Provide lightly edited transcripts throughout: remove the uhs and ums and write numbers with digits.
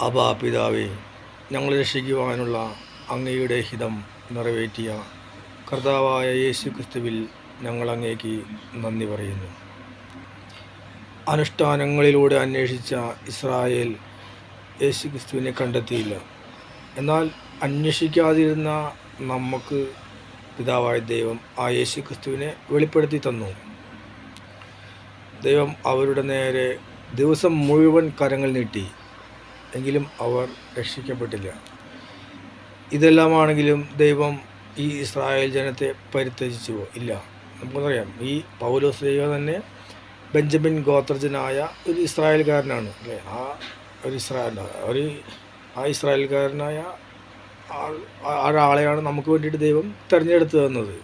അബാ പിതാവേ, ഞങ്ങളെ രക്ഷിക്കുവാനുള്ള അങ്ങയുടെ ഹിതം നിറവേറ്റിയ കർത്താവായ യേശു ക്രിസ്തുവിൽ ഞങ്ങൾ അങ്ങേക്ക് നന്ദി പറയുന്നു. അനുഷ്ഠാനങ്ങളിലൂടെ അന്വേഷിച്ച ഇസ്രായേൽ യേശു ക്രിസ്തുവിനെ കണ്ടെത്തിയില്ല. എന്നാൽ അന്വേഷിക്കാതിരുന്ന നമുക്ക് പിതാവായ ദൈവം ആ യേശു ക്രിസ്തുവിനെ വെളിപ്പെടുത്തി തന്നു. ദൈവം അവരുടെ നേരെ ദിവസം മുഴുവൻ കരങ്ങൾ നീട്ടി, എങ്കിലും അവർ രക്ഷിക്കപ്പെട്ടില്ല. ഇതെല്ലാമാണെങ്കിലും ദൈവം ഈ ഇസ്രായേൽ ജനത്തെ പരിത്യജിച്ചുവോ? ഇല്ല. നമുക്കറിയാം, ഈ പൗലോസ്ലീഹ തന്നെ ബെഞ്ചമിൻ ഗോത്രജനായ ഒരു ഇസ്രായേൽക്കാരനാണ്, അല്ലേ? ആ ഇസ്രായേൽക്കാരനായ ഒരാളെയാണ് നമുക്ക് വേണ്ടിയിട്ട് ദൈവം തിരഞ്ഞെടുത്തു തന്നത്.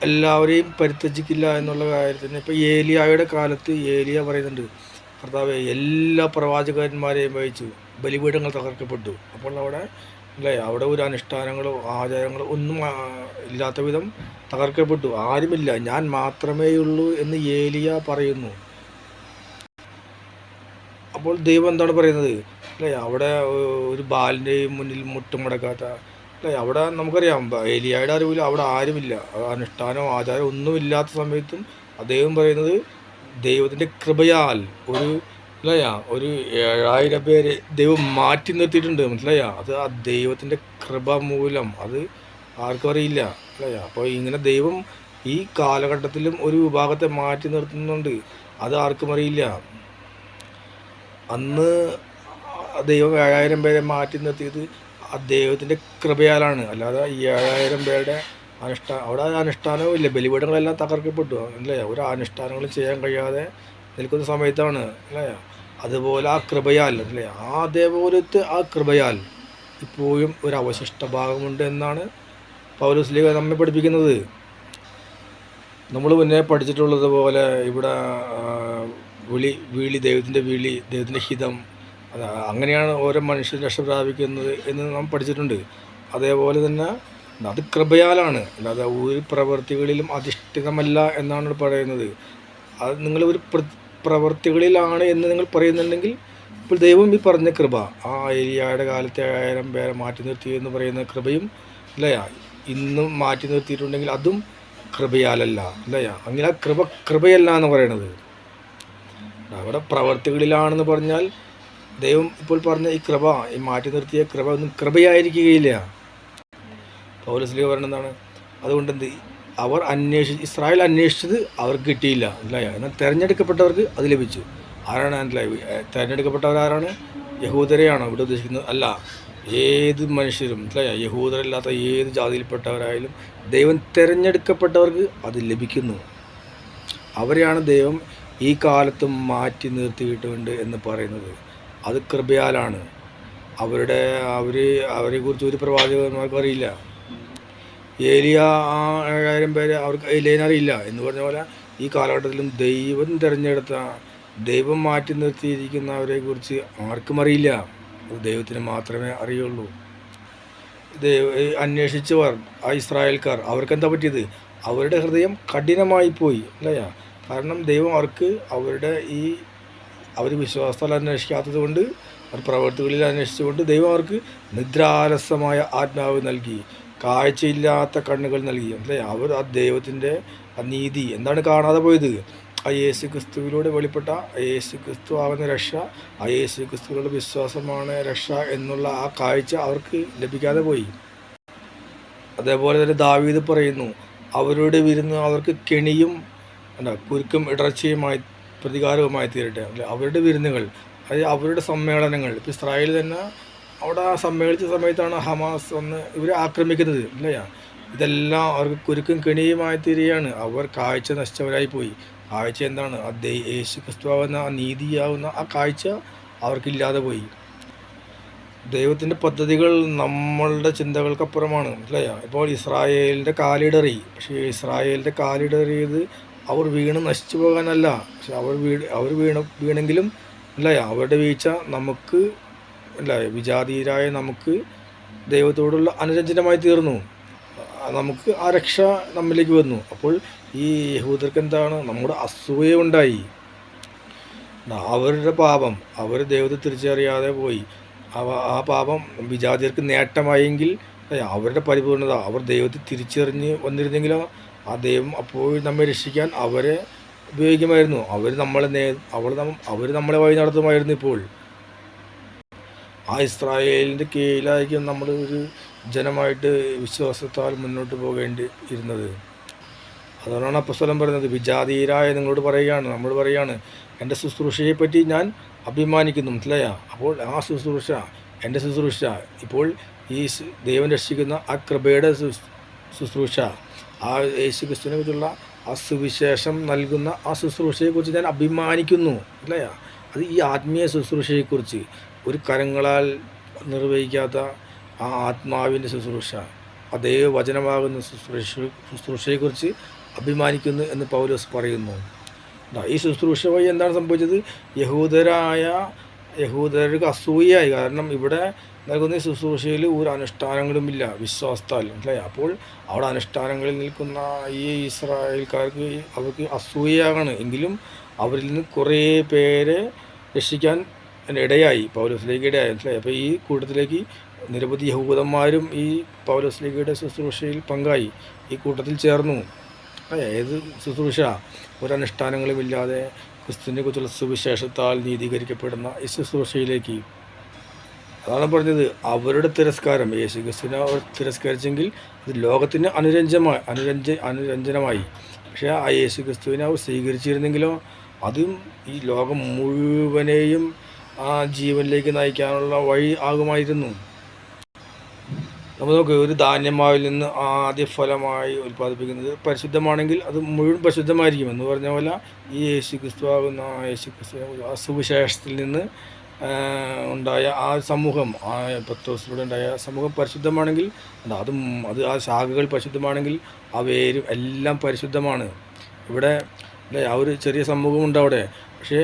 എല്ലാവരെയും പരിത്യജിക്കില്ല എന്നുള്ള കാര്യത്തിന് ഇപ്പോൾ ഏലിയായുടെ കാലത്ത് ഏലിയ പറയുന്നുണ്ട്, കർത്താവേ, എല്ലാ പ്രവാചകന്മാരെയും വഹിച്ചു, ബലിപീഠങ്ങൾ തകർക്കപ്പെട്ടു. അപ്പോൾ അവിടെ ഒരു അനുഷ്ഠാനങ്ങളോ ആചാരങ്ങളോ ഒന്നും ഇല്ലാത്ത വിധം തകർക്കപ്പെട്ടു. ആരുമില്ല, ഞാൻ മാത്രമേയുള്ളൂ എന്ന് ഏലിയ പറയുന്നു. അപ്പോൾ ദൈവം എന്താണ് പറയുന്നത്? അല്ലേ, അവിടെ ഒരു ബാലിൻ്റെയും മുന്നിൽ മുട്ടുമടക്കാത്ത, അല്ലേ, അവിടെ നമുക്കറിയാം ഏലിയയുടെ അറിവിൽ അവിടെ ആരുമില്ല, അനുഷ്ഠാനമോ ആചാരം ഒന്നുമില്ലാത്ത സമയത്തും അദ്ദേഹം പറയുന്നത് ദൈവത്തിൻ്റെ കൃപയാൽ ഒരു 7000 പേര് ദൈവം മാറ്റി നിർത്തിയിട്ടുണ്ട്. മനസ്സിലായ? അത് ആ ദൈവത്തിൻ്റെ കൃപ മൂലം, അത് ആർക്കും അറിയില്ല. മനസ്സിലായ? അപ്പോൾ ഇങ്ങനെ ദൈവം ഈ കാലഘട്ടത്തിലും ഒരു വിഭാഗത്തെ മാറ്റി നിർത്തുന്നുണ്ട്, അത് ആർക്കും അറിയില്ല. അന്ന് ദൈവം 7000 പേരെ മാറ്റി നിർത്തിയത് ആ ദൈവത്തിൻ്റെ കൃപയാലാണ്. അല്ലാതെ ഈ 7000 പേരുടെ അവിടെ അനുഷ്ഠാനവും ഇല്ല, ബലിപീഠങ്ങളെല്ലാം തകർക്കപ്പെട്ടു. അല്ലേ? ഒരു അനുഷ്ഠാനങ്ങളും ചെയ്യാൻ കഴിയാതെ നിൽക്കുന്ന സമയത്താണ്, അല്ലേ? അതുപോലെ ആ കൃപയാൽ, അല്ലേ, അതേപോലത്തെ ആ കൃപയാൽ ഇപ്പോഴും ഒരു അവശിഷ്ട ഭാഗമുണ്ട് എന്നാണ് പൗലോസ്ലീഹ നമ്മെ പഠിപ്പിക്കുന്നത്. നമ്മൾ മുന്നേ പഠിച്ചിട്ടുള്ളത് പോലെ ഇവിടെ ദൈവത്തിൻ്റെ ദൈവത്തിൻ്റെ ഹിതം, അങ്ങനെയാണ് ഓരോ മനുഷ്യൻ രക്ഷ പ്രാപിക്കുന്നത് എന്ന് നാം പഠിച്ചിട്ടുണ്ട്. അതേപോലെ തന്നെ അത് കൃപയാലാണ്, അല്ലാതെ ഒരു പ്രവൃത്തികളിലും അധിഷ്ഠിതമല്ല എന്നാണ് പറയുന്നത്. അത് നിങ്ങൾ ഒരു പ്രവൃത്തികളിലാണ് എന്ന് നിങ്ങൾ പറയുന്നുണ്ടെങ്കിൽ, ഇപ്പോൾ ദൈവം ഈ പറഞ്ഞ കൃപ, ആ ഏലിയായുടെ കാലത്തെ 7000 പേരെ മാറ്റി നിർത്തി എന്ന് പറയുന്ന കൃപയും, അല്ലേ, ഇന്നും മാറ്റി നിർത്തിയിട്ടുണ്ടെങ്കിൽ അതും കൃപയാലല്ല, അല്ലേ? അങ്ങനെ ആ കൃപയല്ല എന്ന് പറയണത്. അവിടെ പ്രവൃത്തികളിലാണെന്ന് പറഞ്ഞാൽ ദൈവം ഇപ്പോൾ പറഞ്ഞ ഈ കൃപ, ഈ മാറ്റി നിർത്തിയ കൃപ ഒന്നും കൃപയായിരിക്കുകയില്ല. പൗലോസ്ലീഹ പറയുന്നതാണ്, അതുകൊണ്ട് ഇസ്രായേൽ അന്വേഷിച്ചത് അവർക്ക് കിട്ടിയില്ല, അല്ലേ? എന്നാൽ തിരഞ്ഞെടുക്കപ്പെട്ടവർക്ക് അത് ലഭിച്ചു. ആരാണ്? തിരഞ്ഞെടുക്കപ്പെട്ടവരാരാണ്? യഹൂദരെയാണോ ഇവിടെ ഉദ്ദേശിക്കുന്നത്? അല്ല, ഏത് മനുഷ്യരും, അല്ലേ, യഹൂദരല്ലാത്ത ഏത് ജാതിയിൽപ്പെട്ടവരായാലും ദൈവം തിരഞ്ഞെടുക്കപ്പെട്ടവർക്ക് അത് ലഭിക്കുന്നു. അവരെയാണ് ദൈവം ഈ കാലത്തും മാറ്റി നിർത്തിയിട്ടുണ്ട് എന്ന് പറയുന്നത്. അത് കൃപയാലാണ്. അവരെക്കുറിച്ച് ഒരു പ്രവാചകന്മാർക്കും അറിയില്ല. ഏലിയ 7000 പേര് അവർക്ക് ഏലിയനറിയില്ല എന്ന് പറഞ്ഞ പോലെ ഈ കാലഘട്ടത്തിലും ദൈവം തിരഞ്ഞെടുത്ത, ദൈവം മാറ്റി നിർത്തിയിരിക്കുന്നവരെ കുറിച്ച് ആർക്കും അറിയില്ല. അത് ദൈവത്തിന് മാത്രമേ അറിയുള്ളൂ. അന്വേഷിച്ചവർ, ആ ഇസ്രായേൽക്കാർ, അവർക്കെന്താ പറ്റിയത്? അവരുടെ ഹൃദയം കഠിനമായി പോയി, അല്ലേ? കാരണം ദൈവം അവർ വിശ്വാസത്താൽ അന്വേഷിക്കാത്തത് കൊണ്ട്, അവർ പ്രവൃത്തികളിൽ അന്വേഷിച്ചുകൊണ്ട് ദൈവം അവർക്ക് നിദ്രാലസമായ ആത്മാവ് നൽകി, കാഴ്ചയില്ലാത്ത കണ്ണുകൾ നൽകി, അല്ലേ? അവർ ആ ദൈവത്തിൻ്റെ ആ നീതി എന്താണ് കാണാതെ പോയത്? ആ യേശു ക്രിസ്തുവിലൂടെ വെളിപ്പെട്ട യേശു ക്രിസ്തു ആകുന്ന രക്ഷ, ആ യേശു ക്രിസ്തുവിലുള്ള വിശ്വാസമാണ് രക്ഷ എന്നുള്ള ആ കാഴ്ച അവർക്ക് ലഭിക്കാതെ പോയി. അതേപോലെ തന്നെ ദാവീദ് പറയുന്നു, അവരുടെ വിരുന്ന് അവർക്ക് കെണിയും കുരുക്കും ഇടർച്ചയുമായി പ്രതികാരവുമായി തീരട്ടെ. അല്ലെ, അവരുടെ വിരുന്നുകൾ, അതായത് അവരുടെ സമ്മേളനങ്ങൾ. ഇപ്പോൾ ഇസ്രായേൽ തന്നെ അവിടെ സമ്മേളിച്ച സമയത്താണ് ഹമാസ് വന്ന് ഇവരെ ആക്രമിക്കുന്നത്, അല്ലേ? ഇതെല്ലാം അവർക്ക് കുരുക്കും കെണിയുമായി തീരുകയാണ്. അവർ കാഴ്ച നശിച്ചവരായി പോയി. കാഴ്ച എന്താണ്? യേശു ക്രിസ്തുവാകുന്ന ആ നീതിയാവുന്ന ആ കാഴ്ച അവർക്കില്ലാതെ പോയി. ദൈവത്തിൻ്റെ പദ്ധതികൾ നമ്മളുടെ ചിന്തകൾക്കപ്പുറമാണ്, അല്ലേ? ഇപ്പോൾ ഇസ്രായേലിൻ്റെ കാലിടറി, പക്ഷേ ഇസ്രായേലിൻ്റെ കാലിടറിയത് അവർ വീണ് നശിച്ചു പോകാനല്ല. പക്ഷെ അവർ വീണെങ്കിലും, അല്ലേ, അവരുടെ വീഴ്ച നമുക്ക്, അല്ലേ, വിജാതീയരായ നമുക്ക് ദൈവത്തോടുള്ള അനുരഞ്ജനമായി തീർന്നു. നമുക്ക് ആ രക്ഷ നമ്മിലേക്ക് വന്നു. അപ്പോൾ ഈ യഹൂദർക്ക് എന്താണ്? നമ്മുടെ അസൂയ ഉണ്ടായി. അവരുടെ പാപം അവർ ദൈവത്തെ തിരിച്ചറിയാതെ പോയി. ആ പാപം വിജാതിയർക്ക് നേട്ടമായെങ്കിൽ അവരുടെ പരിപൂർണത അവർ ദൈവത്തെ തിരിച്ചറിഞ്ഞ് വന്നിരുന്നെങ്കിലോ ആ ദൈവം അപ്പോൾ നമ്മെ രക്ഷിക്കാൻ അവരെ ഉപയോഗിക്കുമായിരുന്നു. അവർ നമ്മളെ വഴി നടത്തുമായിരുന്നു. ഇപ്പോൾ ആ ഇസ്രായേലിൻ്റെ കീഴിലായിരിക്കും നമ്മൾ ഒരു ജനമായിട്ട് വിശ്വാസത്താൽ മുന്നോട്ട് പോകേണ്ടി ഇരുന്നത്. അതുകൊണ്ടാണ് അപ്പോസ്തലൻ പറയുന്നത്, വിജാതീയരായ നിങ്ങളോട് പറയുകയാണ്, നമ്മൾ പറയുകയാണ്, എൻ്റെ ശുശ്രൂഷയെപ്പറ്റി ഞാൻ അഭിമാനിക്കുന്നു. മനസ്സിലായോ? അപ്പോൾ ആ ശുശ്രൂഷ, എൻ്റെ ശുശ്രൂഷ, ഇപ്പോൾ ഈ ദൈവം രക്ഷിക്കുന്ന ആ കൃപയുടെ ശുശ്രൂഷ, ആ യേശു ക്രിസ്തുവിനെ കുറിച്ചുള്ള ആ സുവിശേഷം നൽകുന്ന ആ ശുശ്രൂഷയെക്കുറിച്ച് ഞാൻ അഭിമാനിക്കുന്നു. മനസ്സിലായോ? അത് ഈ ആത്മീയ ശുശ്രൂഷയെക്കുറിച്ച്, ഒരു കരങ്ങളാൽ നിർവഹിക്കാത്ത ആ ആത്മാവിൻ്റെ ശുശ്രൂഷ, അതേ വചനമാകുന്ന ശുശ്രൂഷയെക്കുറിച്ച് അഭിമാനിക്കുന്നു എന്ന് പൗലോസ് പറയുന്നു. ഈ ശുശ്രൂഷ വഴി എന്താണ് സംഭവിച്ചത്? യഹൂദർക്ക് അസൂയയായി. കാരണം ഇവിടെ നൽകുന്ന ശുശ്രൂഷയിൽ ഒരു അനുഷ്ഠാനങ്ങളുമില്ല വിശ്വാസത്താൽ. മനസ്സിലായി? അപ്പോൾ അവിടെ അനുഷ്ഠാനങ്ങളിൽ നിൽക്കുന്ന ഈ ഇസ്രായേൽക്കാർക്ക് അവർക്ക് അസൂയയാണ്. എങ്കിലും അവരിൽ നിന്ന് കുറേ പേരെ രക്ഷിക്കാൻ ഇടയായി, പൗലോസ്ലീഗ ഇടയായി. മനസ്സിലായി? അപ്പോൾ ഈ കൂട്ടത്തിലേക്ക് നിരവധി യഹൂദന്മാരും ഈ പൗലോസ്ലീഗയുടെ ശുശ്രൂഷയിൽ പങ്കായി, ഈ കൂട്ടത്തിൽ ചേർന്നു. ഏത് ശുശ്രൂഷ? ഒരനുഷ്ഠാനങ്ങളുമില്ലാതെ ക്രിസ്തുവിനെ കുറിച്ചുള്ള സുവിശേഷത്താൽ നീതീകരിക്കപ്പെടുന്ന ഈ ശുശ്രൂഷയിലേക്ക്. അതാണ് പറഞ്ഞത്, അവരുടെ തിരസ്കാരം, യേശു ക്രിസ്തുവിനെ അവർ തിരസ്കരിച്ചെങ്കിൽ അത് ലോകത്തിന് അനുരഞ്ജനമായി. പക്ഷേ ആ യേശു ക്രിസ്തുവിനെ അവർ സ്വീകരിച്ചിരുന്നെങ്കിലോ അതും ഈ ലോകം മുഴുവനെയും ആ ജീവനിലേക്ക് നയിക്കാനുള്ള വഴി ആകുമായിരുന്നു. നമ്മൾ നോക്ക്, ഒരു ധാന്യമാവിൽ നിന്ന് ആദ്യ ഫലമായി ഉൽപ്പാദിപ്പിക്കുന്നത് പരിശുദ്ധമാണെങ്കിൽ അത് മുഴുവൻ പരിശുദ്ധമായിരിക്കും എന്ന് പറഞ്ഞ പോലെ ഈ യേശു ക്രിസ്തുവാകുന്ന ആ സുവിശേഷത്തിൽ നിന്ന് ഉണ്ടായ ആ സമൂഹം, ആ പത്രോസിലൂടെ ഉണ്ടായ സമൂഹം പരിശുദ്ധമാണെങ്കിൽ അത് ആ ശാഖകൾ പരിശുദ്ധമാണെങ്കിൽ ആ വേരും എല്ലാം പരിശുദ്ധമാണ്. ഇവിടെ ആ ഒരു ചെറിയ സമൂഹമുണ്ട് അവിടെ, പക്ഷേ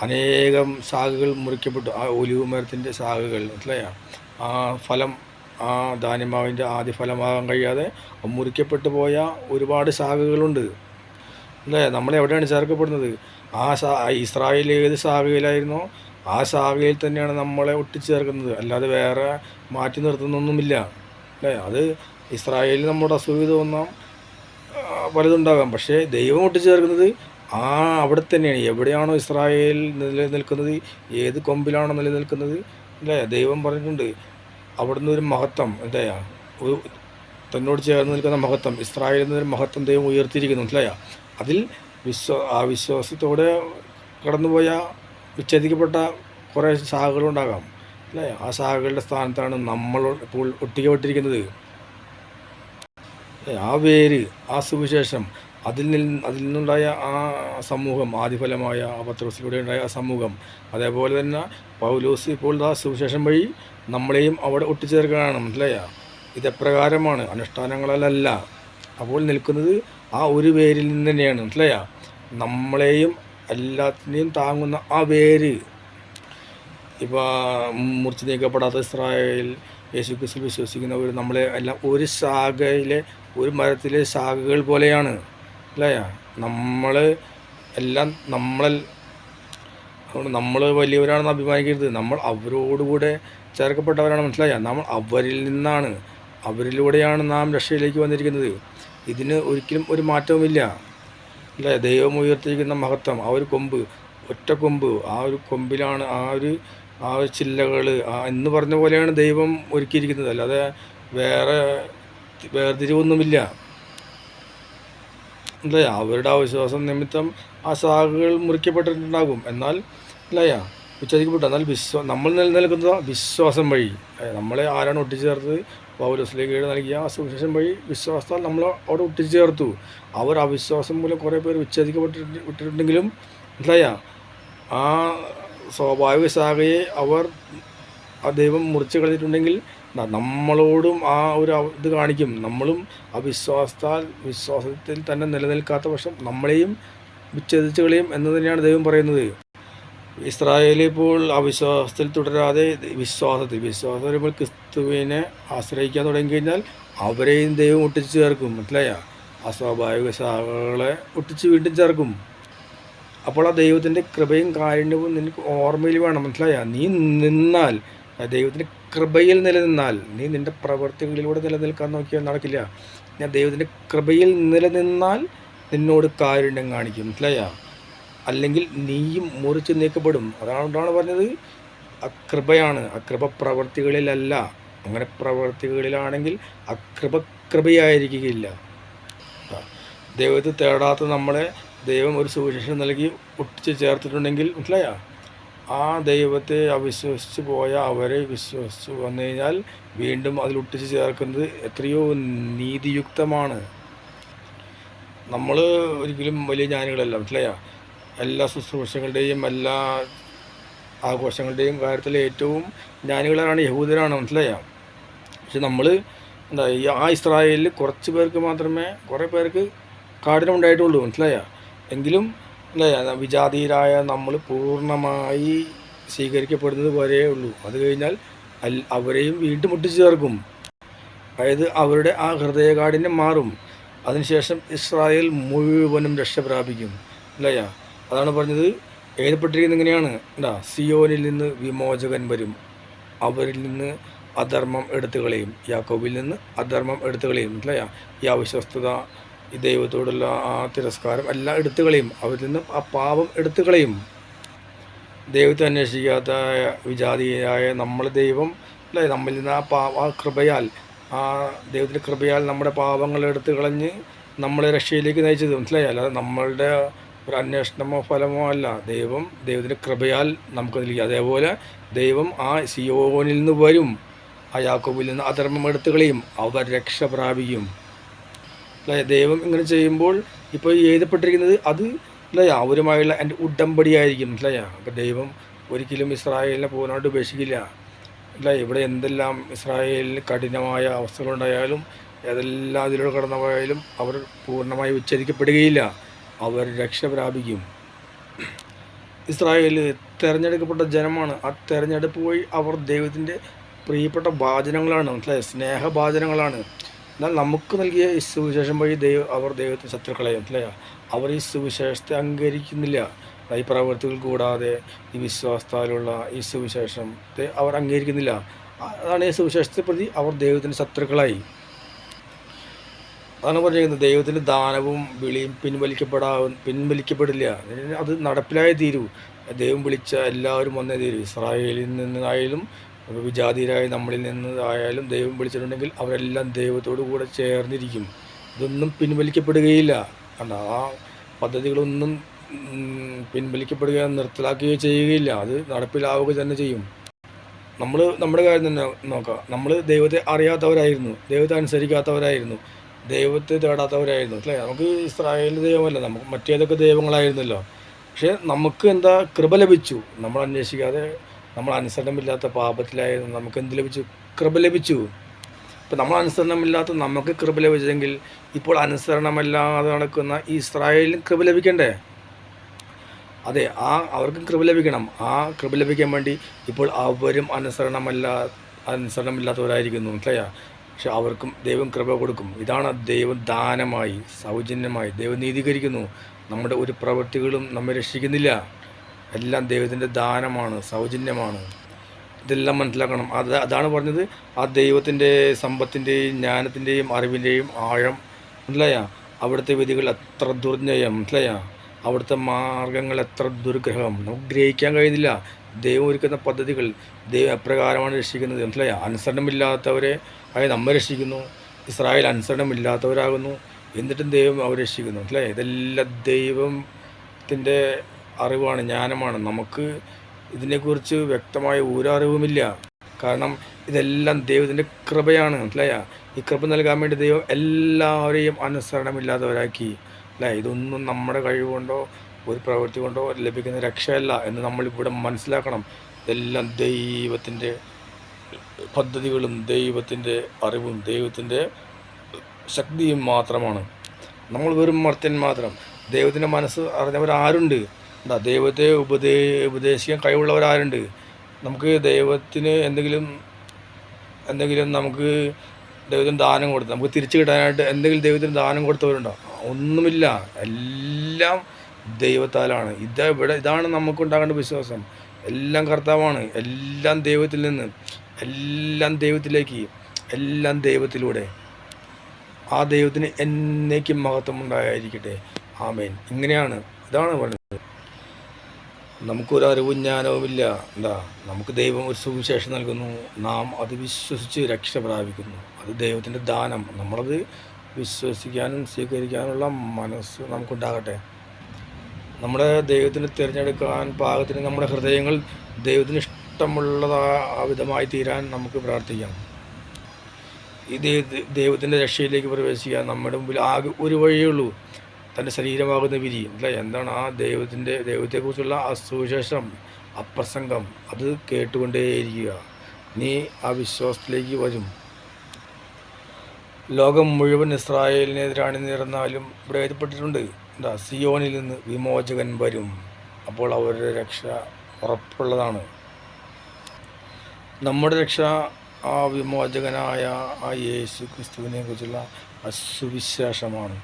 അനേകം ശാഖകൾ മുറിക്കപ്പെട്ടു. ആ ഒലിവ് മരത്തിൻ്റെ ശാഖകൾ, മനസ്സിലായ? ആ ഫലം, ആ ധാന്യമാവിൻ്റെ ആദ്യ ഫലമാകാൻ കഴിയാതെ മുറിക്കപ്പെട്ടു പോയ ഒരുപാട് ശാഖകളുണ്ട്. അല്ലേ? നമ്മളെവിടെയാണ് ചേർക്കപ്പെടുന്നത്? ഇസ്രായേൽ ഏത് ശാഖയിലായിരുന്നോ ആ ശാഖയിൽ തന്നെയാണ് നമ്മളെ ഒട്ടിച്ചേർക്കുന്നത്. അല്ലാതെ വേറെ മാറ്റി നിർത്തുന്നൊന്നുമില്ല. അല്ലേ? അത് ഇസ്രായേലിൽ നമ്മുടെ അസൂയ തോന്നാം, പലതുണ്ടാകാം. പക്ഷേ ദൈവം ഒട്ടിച്ചേർക്കുന്നത് അവിടെ തന്നെയാണ്. എവിടെയാണോ ഇസ്രായേൽ നിലനിൽക്കുന്നത്, ഏത് കൊമ്പിലാണോ നിലനിൽക്കുന്നത്, അല്ലേ? ദൈവം പറഞ്ഞിട്ടുണ്ട്, അവിടുന്ന് ഒരു മഹത്വം, അല്ലേ? തന്നോട് ചേർന്ന് നിൽക്കുന്ന മഹത്വം, ഇസ്രായേലിൽ നിന്നൊരു മഹത്വം ദൈവം ഉയർത്തിയിരിക്കുന്നു. മനസ്സിലായോ? അതിൽ വിശ്വാസത്തോടെ കടന്നുപോയ വിച്ഛേദിക്കപ്പെട്ട കുറേ ശാഖകളുണ്ടാകാം. അല്ലേ? ആ ശാഖകളുടെ സ്ഥാനത്താണ് നമ്മൾ ഇപ്പോൾ ഒട്ടിക്കപ്പെട്ടിരിക്കുന്നത്. ആ വേര്, ആ സുവിശേഷം, അതിൽ നിന്നുണ്ടായ ആ സമൂഹം, ആദിഫലമായ ആ പത്രോസിലൂടെ ഉണ്ടായ ആ സമൂഹം, അതേപോലെ തന്നെ പൗലോസ് ഇപ്പോൾ ആ സുവിശേഷം വഴി നമ്മളെയും അവിടെ ഒട്ടിച്ചേർക്കാനാണ്. മനസ്സിലായോ? ഇതെപ്രകാരമാണ്, അനുഷ്ഠാനങ്ങളല്ല. അപ്പോൾ നിൽക്കുന്നത് ആ ഒരു വേരിൽ നിന്ന് തന്നെയാണ്. മനസ്സിലായോ? നമ്മളെയും എല്ലാത്തിനെയും താങ്ങുന്ന ആ വേര്. ഇപ്പോൾ മുറിച്ച് നീക്കപ്പെടാത്ത ഇസ്രായേൽ, യേശു ക്രിസ്തുവിൽ വിശ്വസിക്കുന്നവർ നമ്മളെ എല്ലാം ഒരു ശാഖയിലെ, ഒരു മരത്തിലെ ശാഖകൾ പോലെയാണ്. അല്ലേ? നമ്മൾ വലിയവരാണെന്ന് അഭിമാനിക്കരുത്. നമ്മൾ അവരോടുകൂടെ ചേർക്കപ്പെട്ടവരാണ്. മനസ്സിലായ? നമ്മൾ അവരിൽ നിന്നാണ്, അവരിലൂടെയാണ് നാം രക്ഷയിലേക്ക് വന്നിരിക്കുന്നത്. ഇതിന് ഒരിക്കലും ഒരു മാറ്റവുമില്ല. അല്ലേ? ദൈവം ഉയർത്തിയിരിക്കുന്ന മഹത്വം, ആ ഒരു കൊമ്പ്, ഒറ്റ കൊമ്പ്, ആ ഒരു കൊമ്പിലാണ് ആ ഒരു ചില്ലകൾ എന്ന് പറഞ്ഞ പോലെയാണ് ദൈവം ഒരുക്കിയിരിക്കുന്നത്. അല്ലാതെ വേറെ വേർതിരിവൊന്നുമില്ല. അല്ലേ? അവരുടെ അവിശ്വാസം നിമിത്തം ആ ശാഖകൾ മുറിക്കപ്പെട്ടിട്ടുണ്ടാകും. എന്നാൽ അല്ലയാ വിച്ഛേദിക്കപ്പെട്ടു. എന്നാൽ നമ്മൾ നിലനിൽക്കുന്നത് വിശ്വാസം വഴി. നമ്മളെ ആരാണ് ഒട്ടിച്ചേർത്തത്? പൗലോസ്ലീഗ നൽകിയ ആ സുവിശേഷം വഴി വിശ്വാസത്താൽ നമ്മൾ അവിടെ ഒട്ടിച്ചേർത്തു. അവർ അവിശ്വാസം മൂലം കുറേ പേർ വിച്ഛേദിക്കപ്പെട്ടിട്ടുണ്ടെങ്കിലും അല്ലയാ ആ സ്വാഭാവിക ശാഖയെ ആ ദൈവം മുറിച്ച് കളഞ്ഞിട്ടുണ്ടെങ്കിൽ നമ്മളോടും ആ ഒരു ഇത് കാണിക്കും. നമ്മളും ആ വിശ്വാസത്തിൽ തന്നെ നിലനിൽക്കാത്ത പക്ഷം നമ്മളെയും വിച്ഛേദിച്ച് കളയും എന്ന് തന്നെയാണ് ദൈവം പറയുന്നത്. ഇസ്രായേൽ ഇപ്പോൾ അവിശ്വാസത്തിൽ തുടരാതെ വിശ്വാസത്തിൽ വരുമ്പോൾ ക്രിസ്തുവിനെ ആശ്രയിക്കാൻ തുടങ്ങിക്കഴിഞ്ഞാൽ അവരെയും ദൈവം ഒട്ടിച്ച് ചേർക്കും. മനസ്സിലായ? അസ്വാഭാവിക ശാഖകളെ ഒട്ടിച്ച് വീണ്ടും ചേർക്കും. അപ്പോൾ ആ ദൈവത്തിൻ്റെ കൃപയും കാരുണ്യവും നിനക്ക് ഓർമ്മയിൽ വേണം. മനസ്സിലായോ? നീ നിന്നാൽ, ദൈവത്തിൻ്റെ കൃപയിൽ നിലനിന്നാൽ, നീ നിൻ്റെ പ്രവൃത്തികളിലൂടെ നിലനിൽക്കാൻ നോക്കിയാൽ നടക്കില്ല. ഞാൻ ദൈവത്തിൻ്റെ കൃപയിൽ നിലനിന്നാൽ നിന്നോട് കാരുണ്യം കാണിക്കും. മനസ്സിലായോ? അല്ലെങ്കിൽ നീയും മുറിച്ച് നീക്കപ്പെടും. അതുകൊണ്ടാണ് പറഞ്ഞത് അകൃപയാണ്. അകൃപ പ്രവൃത്തികളിലല്ല. അങ്ങനെ പ്രവൃത്തികളിലാണെങ്കിൽ അകൃപ കൃപയായിരിക്കുകയില്ല. ദൈവത്തെ തേടാത്ത നമ്മളെ ദൈവം ഒരു സുവിശേഷം നൽകി ഒട്ടിച്ച് ചേർത്തിട്ടുണ്ടെങ്കിൽ, മനസ്സിലായോ? ആ ദൈവത്തെ അവിശ്വസിച്ച് പോയ അവരെ വിശ്വസിച്ച് വന്നു കഴിഞ്ഞാൽ വീണ്ടും അതിൽ ഒട്ടിച്ച് ചേർക്കുന്നത് എത്രയോ നീതിയുക്തമാണ്. നമ്മൾ ഒരിക്കലും വലിയ ജ്ഞാനികളല്ല. മനസ്സിലായോ? എല്ലാ ശുശ്രൂഷകളുടെയും എല്ലാ ആഘോഷങ്ങളുടെയും കാര്യത്തിൽ ഏറ്റവും ജ്ഞാനികളാണ് യഹൂദരാണ്. മനസ്സിലായോ? പക്ഷെ നമ്മൾ എന്താ ആ ഇസ്രായേലിൽ കുറച്ച് പേർക്ക് മാത്രമേ, കുറേ പേർക്ക് കാഠിനം ഉണ്ടായിട്ടുള്ളൂ. മനസ്സിലായോ? എങ്കിലും അല്ലേ, വിജാതീയരായ നമ്മൾ പൂർണ്ണമായി സ്വീകരിക്കപ്പെടുന്നത് വരേ ഉള്ളൂ. അത് കഴിഞ്ഞാൽ അവരെയും വീണ്ടും ഒട്ടിച്ചു ചേർക്കും. അതായത് അവരുടെ ആ ഹൃദയകാഠിന്യം മാറും. അതിനുശേഷം ഇസ്രായേൽ മുഴുവനും രക്ഷ പ്രാപിക്കും. അല്ലയാ, അതാണ് പറഞ്ഞത്. എഴുതപ്പെട്ടിരിക്കുന്നത് ഇങ്ങനെയാണ്, എന്താ, സിയോനിൽ നിന്ന് വിമോചകൻ വരും, അവരിൽ നിന്ന് അധർമ്മം എടുത്തു കളയും, യാക്കോബിൽ നിന്ന് അധർമ്മം എടുത്തു കളയും. മനസ്സിലായ? ഈ അവിശ്വസ്തത, ഈ ദൈവത്തോടുള്ള ആ തിരസ്കാരം എല്ലാം എടുത്തു കളയും. അവരിൽ നിന്ന് ആ പാപം എടുത്തു കളയും. ദൈവത്തെ അന്വേഷിക്കാത്ത വിജാതിയായ നമ്മൾ ദൈവം അല്ലേ, നമ്മളിൽ നിന്ന് ആ കൃപയാൽ, ആ ദൈവത്തിൻ്റെ കൃപയാൽ നമ്മുടെ പാപങ്ങൾ എടുത്തു കളഞ്ഞ് നമ്മളെ രക്ഷയിലേക്ക് നയിച്ചത്. മനസ്സിലായി? അല്ലാതെ നമ്മളുടെ ഒരു അന്വേഷണമോ ഫലമോ അല്ല. ദൈവത്തിൻ്റെ കൃപയാൽ നമുക്ക് നൽകി. അതേപോലെ ദൈവം ആ സിയോനിൽ നിന്ന് വരും, ആ യാക്കോബിൽ നിന്ന് അധർമ്മം എടുത്തു കളയും, അവർ രക്ഷ പ്രാപിക്കും. അല്ലേ? ദൈവം ഇങ്ങനെ ചെയ്യുമ്പോൾ ഇപ്പോൾ എഴുതപ്പെട്ടിരിക്കുന്നത് അത് അല്ലേ അവരുമായുള്ള എൻ്റെ ഉടമ്പടിയായിരിക്കും. മനസ്സിലായോ? അപ്പോൾ ദൈവം ഒരിക്കലും ഇസ്രായേലിനെ പൂർണ്ണമായിട്ട് ഉപേക്ഷിക്കില്ല. അല്ല, ഇവിടെ എന്തെല്ലാം ഇസ്രായേലിന് കഠിനമായ അവസ്ഥകളുണ്ടായാലും, ഏതെല്ലാം അതിലൂടെ കടന്നു പോയാലും അവർ പൂർണ്ണമായി ഉച്ചരിക്കപ്പെടുകയില്ല. അവർ രക്ഷ പ്രാപിക്കും. ഇസ്രായേൽ തിരഞ്ഞെടുക്കപ്പെട്ട ജനമാണ്. ആ തിരഞ്ഞെടുപ്പ് വഴി അവർ ദൈവത്തിൻ്റെ പ്രിയപ്പെട്ട ഭാജനങ്ങളാണ്. മനസ്സിലായി? സ്നേഹഭാജനങ്ങളാണ്. എന്നാൽ നമുക്ക് നൽകിയ ഈ സുവിശേഷം വഴി അവർ ദൈവത്തിന് ശത്രുക്കളെ. മനസ്സിലായോ? അവർ ഈ സുവിശേഷത്തെ അംഗീകരിക്കുന്നില്ല. ഈ പ്രവൃത്തികൾ കൂടാതെ ഈ വിശ്വാസത്താലുള്ള ഈ സുവിശേഷത്തെ അവർ അംഗീകരിക്കുന്നില്ല. അതാണ് ഈ സുവിശേഷത്തെ പ്രതി അവർ ദൈവത്തിൻ്റെ ശത്രുക്കളായി. അതാണ് പറഞ്ഞിരിക്കുന്നത്. ദൈവത്തിൻ്റെ ദാനവും വിളിയും പിൻവലിക്കപ്പെടില്ല. അത് നടപ്പിലായേ തീരൂ. ദൈവം വിളിച്ച എല്ലാവരും വന്നേ തീരൂ. ഇസ്രായേലിൽ നിന്നായാലും വിജാതിരായ നമ്മളിൽ നിന്നായാലും ദൈവം വിളിച്ചിട്ടുണ്ടെങ്കിൽ അവരെല്ലാം ദൈവത്തോടു കൂടെ ചേർന്നിരിക്കും. ഇതൊന്നും പിൻവലിക്കപ്പെടുകയില്ല. അല്ല, ആ പദ്ധതികളൊന്നും പിൻവലിക്കപ്പെടുകയോ നിർത്തലാക്കുകയോ ചെയ്യുകയില്ല. അത് നടപ്പിലാവുക തന്നെ ചെയ്യും. നമ്മുടെ കാര്യം തന്നെ നോക്കാം. നമ്മൾ ദൈവത്തെ അറിയാത്തവരായിരുന്നു, ദൈവത്തെ അനുസരിക്കാത്തവരായിരുന്നു, ദൈവത്തെ തേടാത്തവരായിരുന്നു. അല്ലേ? നമുക്ക് ഇസ്രായേൽ ദൈവമല്ല, നമുക്ക് മറ്റേതൊക്കെ ദൈവങ്ങളായിരുന്നല്ലോ. പക്ഷേ നമുക്ക് എന്താ കൃപ ലഭിച്ചു. നമ്മൾ അന്വേഷിക്കാതെ, നമ്മൾ അനുസരണമില്ലാത്ത പാപത്തിലായിരുന്നു, നമുക്ക് എന്ത് ലഭിച്ചു? കൃപ ലഭിച്ചു. ഇപ്പം നമ്മൾ അനുസരണമില്ലാത്ത നമുക്ക് കൃപ ലഭിച്ചെങ്കിൽ ഇപ്പോൾ അനുസരണമല്ലാതെ നടക്കുന്ന ഈ ഇസ്രായേലിന് കൃപ ലഭിക്കണ്ടേ? അതെ, അവർക്കും കൃപ ലഭിക്കണം. ആ കൃപ ലഭിക്കാൻ വേണ്ടി ഇപ്പോൾ അവരും അനുസരണമില്ലാത്തവരായിരിക്കുന്നു. മനസ്സിലായോ? പക്ഷെ അവർക്കും ദൈവം കൃപ കൊടുക്കും. ഇതാണ് ദൈവം ദാനമായി, സൗജന്യമായി ദൈവം നീതീകരിക്കുന്നു. നമ്മുടെ ഒരു പ്രവൃത്തികളും നമ്മെ രക്ഷിക്കുന്നില്ല. എല്ലാം ദൈവത്തിൻ്റെ ദാനമാണ്, സൗജന്യമാണ്. ഇതെല്ലാം മനസ്സിലാക്കണം. അതാണ് പറഞ്ഞത്, ആ ദൈവത്തിൻ്റെ സമ്പത്തിൻ്റെയും ജ്ഞാനത്തിൻ്റെയും അറിവിൻ്റെയും ആഴം. മനസ്സിലായോ? അവിടുത്തെ വിധികൾ എത്ര ദുർജ്ഞയം. മനസ്സിലായോ? അവിടുത്തെ മാർഗങ്ങൾ എത്ര ദുർഗ്രഹം. നമുക്ക് ഗ്രഹിക്കാൻ കഴിയുന്നില്ല. ദൈവം ഒരുക്കുന്ന പദ്ധതികൾ, ദൈവം എപ്രകാരമാണ് രക്ഷിക്കുന്നത്. മനസ്സിലായോ? അനുസരണമില്ലാത്തവരെ നമ്മെ രക്ഷിക്കുന്നു. ഇസ്രായേൽ അനുസരണമില്ലാത്തവരാകുന്നു, എന്നിട്ടും ദൈവം അവരെ രക്ഷിക്കുന്നു. മനസ്സിലായോ? ഇതെല്ലാം ദൈവത്തിൻ്റെ അറിവാണ്, ജ്ഞാനമാണ്. നമുക്ക് ഇതിനെക്കുറിച്ച് വ്യക്തമായ ഒരറിവുമില്ല. കാരണം ഇതെല്ലാം ദൈവത്തിൻ്റെ കൃപയാണ്. മനസ്സിലായോ? ഈ കൃപ നൽകാൻ വേണ്ടി ദൈവം എല്ലാവരെയും അനുസരണമില്ലാത്തവരാക്കി. അല്ലേ? ഇതൊന്നും നമ്മുടെ കഴിവുകൊണ്ടോ ഒരു പ്രവൃത്തി കൊണ്ടോ ലഭിക്കുന്ന രക്ഷയല്ല എന്ന് നമ്മളിവിടെ മനസ്സിലാക്കണം. ഇതെല്ലാം ദൈവത്തിൻ്റെ പദ്ധതികളും ദൈവത്തിൻ്റെ അറിവും ദൈവത്തിൻ്റെ ശക്തിയും മാത്രമാണ്. നമ്മൾ വെറും മർത്യൻ മാത്രം. ദൈവത്തിൻ്റെ മനസ്സ് അറിഞ്ഞവരാരുണ്ട്? എന്താ, ദൈവത്തെ ഉപദേശിക്കാൻ കഴിവുള്ളവരാരുണ്ട്? നമുക്ക് ദൈവത്തിന് എന്തെങ്കിലും നമുക്ക് ദൈവത്തിന് ദാനം കൊടുത്ത് നമുക്ക് തിരിച്ചു കിട്ടാനായിട്ട് എന്തെങ്കിലും ദൈവത്തിന് ദാനം കൊടുത്തവരുണ്ടോ? ഒന്നുമില്ല. എല്ലാം ദൈവത്താലാണ്. ഇതാണ് നമുക്കുണ്ടാകേണ്ട വിശ്വാസം. എല്ലാം കർത്താവാണ്. എല്ലാം ദൈവത്തിൽ നിന്ന്, എല്ലാം ദൈവത്തിലേക്ക്, എല്ലാം ദൈവത്തിലൂടെ. ആ ദൈവത്തിന് എന്നേക്കും മഹത്വം ഉണ്ടായിരിക്കട്ടെ. ആമേൻ. ഇതാണ് പറഞ്ഞത്. നമുക്കൊരു അറിവും ജ്ഞാനവുമില്ല. നമുക്ക് ദൈവം ഒരു സുവിശേഷം നൽകുന്നു, നാം അത് വിശ്വസിച്ച് രക്ഷ പ്രാപിക്കുന്നു. അത് ദൈവത്തിൻ്റെ ദാനം. നമ്മളത് വിശ്വസിക്കാനും സ്വീകരിക്കാനുള്ള മനസ്സ് നമുക്കുണ്ടാകട്ടെ. നമ്മുടെ ദൈവത്തിന് തിരഞ്ഞെടുക്കാൻ പാകത്തിന് നമ്മുടെ ഹൃദയങ്ങൾ ദൈവത്തിന് ഇഷ്ടമുള്ളതാ വിധമായി തീരാൻ നമുക്ക് പ്രാർത്ഥിക്കാം. ഈ ദൈവത്തിൻ്റെ രക്ഷയിലേക്ക് പ്രവേശിക്കാൻ നമ്മുടെ മുമ്പിൽ ആകെ ഒരു വഴിയേ ഉള്ളൂ, തൻ്റെ ശരീരമാകുന്ന വിരി. എന്താണ് ആ ദൈവത്തെക്കുറിച്ചുള്ള ആ സുവിശേഷം, അപ്രസംഗം, അത് കേട്ടുകൊണ്ടേയിരിക്കുക. നീ ആ വിശ്വാസത്തിലേക്ക് വരും. ലോകം മുഴുവൻ ഇസ്രായേലിനെതിരാണ് നിറന്നാലും ഇവിടെ എഴുതപ്പെട്ടിട്ടുണ്ട്, സിയോനിൽ നിന്ന് വിമോചകൻ വരും. അപ്പോൾ അവരുടെ രക്ഷ ഉറപ്പുള്ളതാണ്. നമ്മുടെ രക്ഷ ആ വിമോചകനായ ആ യേശു ക്രിസ്തുവിനെ കുറിച്ചുള്ള സുവിശേഷമാണ്.